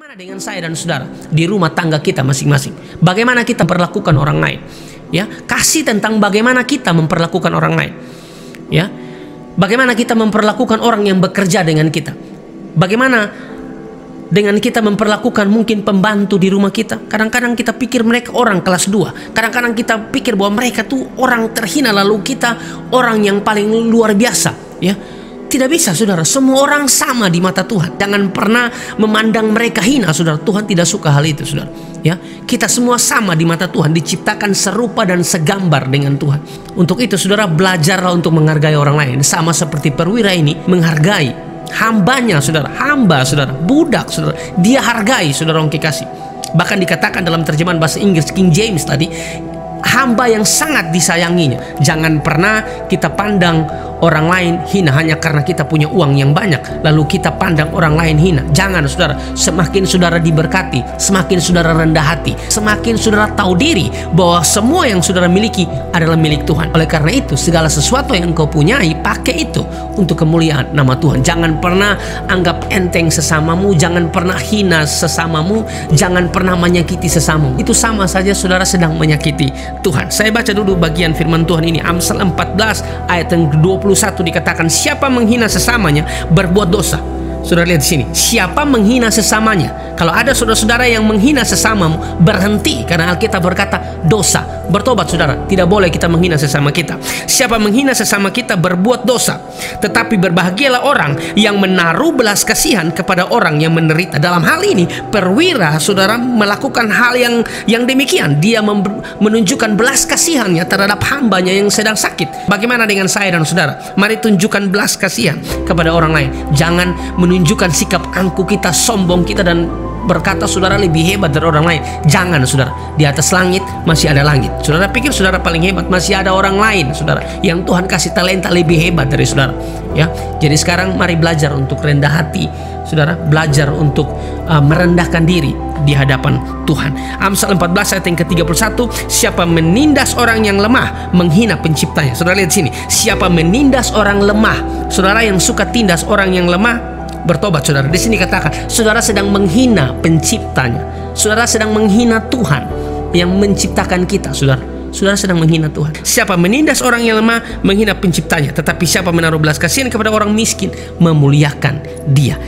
Bagaimana dengan saya dan saudara di rumah tangga kita masing-masing? Bagaimana kita memperlakukan orang lain? Ya, kasih tentang bagaimana kita memperlakukan orang lain. Ya, bagaimana kita memperlakukan orang yang bekerja dengan kita? Bagaimana dengan kita memperlakukan mungkin pembantu di rumah kita? Kadang-kadang kita pikir mereka orang kelas 2. Kadang-kadang kita pikir bahwa mereka tuh orang terhina, lalu kita orang yang paling luar biasa. Ya, tidak bisa, saudara. Semua orang sama di mata Tuhan. Jangan pernah memandang mereka hina, saudara. Tuhan tidak suka hal itu, saudara. Ya, kita semua sama di mata Tuhan, diciptakan serupa dan segambar dengan Tuhan. Untuk itu, saudara, belajarlah untuk menghargai orang lain. Sama seperti perwira ini menghargai hambanya, saudara. Hamba, saudara. Budak, saudara. Dia hargai, saudara, orang kekasih. Bahkan dikatakan dalam terjemahan bahasa Inggris King James tadi, hamba yang sangat disayanginya. Jangan pernah kita pandang orang lain hina hanya karena kita punya uang yang banyak, lalu kita pandang orang lain hina. Jangan, saudara. Semakin saudara diberkati, semakin saudara rendah hati, semakin saudara tahu diri bahwa semua yang saudara miliki adalah milik Tuhan. Oleh karena itu, segala sesuatu yang engkau punyai, pakai itu untuk kemuliaan nama Tuhan. Jangan pernah anggap enteng sesamamu, jangan pernah hina sesamamu, jangan pernah menyakiti sesamamu. Itu sama saja saudara sedang menyakiti Tuhan. Saya baca dulu bagian firman Tuhan ini. Amsal 14 ayat yang ke-21 dikatakan, siapa menghina sesamanya berbuat dosa. Saudara lihat di sini, siapa menghina sesamanya. Kalau ada saudara-saudara yang menghina sesamamu, berhenti, karena Alkitab berkata dosa. Bertobat, saudara. Tidak boleh kita menghina sesama kita. Siapa menghina sesama kita berbuat dosa. Tetapi berbahagialah orang yang menaruh belas kasihan kepada orang yang menderita. Dalam hal ini, perwira, saudara, melakukan hal yang demikian. Dia menunjukkan belas kasihannya terhadap hambanya yang sedang sakit. Bagaimana dengan saya dan saudara? Mari tunjukkan belas kasihan kepada orang lain. Jangan menunjukkan sikap angkuh kita, sombong kita, dan berkata saudara lebih hebat dari orang lain. Jangan, saudara. Di atas langit masih ada langit. Saudara pikir saudara paling hebat, masih ada orang lain, saudara, yang Tuhan kasih talenta lebih hebat dari saudara. Ya, jadi sekarang mari belajar untuk rendah hati, saudara. Belajar untuk merendahkan diri di hadapan Tuhan. Amsal 14 ayat yang ke-31, siapa menindas orang yang lemah menghina penciptanya. Saudara lihat sini, siapa menindas orang lemah. Saudara yang suka tindas orang yang lemah, bertobat, saudara. Di sini katakan, saudara sedang menghina penciptanya. Saudara sedang menghina Tuhan yang menciptakan kita, saudara. Saudara sedang menghina Tuhan. Siapa menindas orang yang lemah menghina penciptanya, tetapi siapa menaruh belas kasihan kepada orang miskin memuliakan Dia.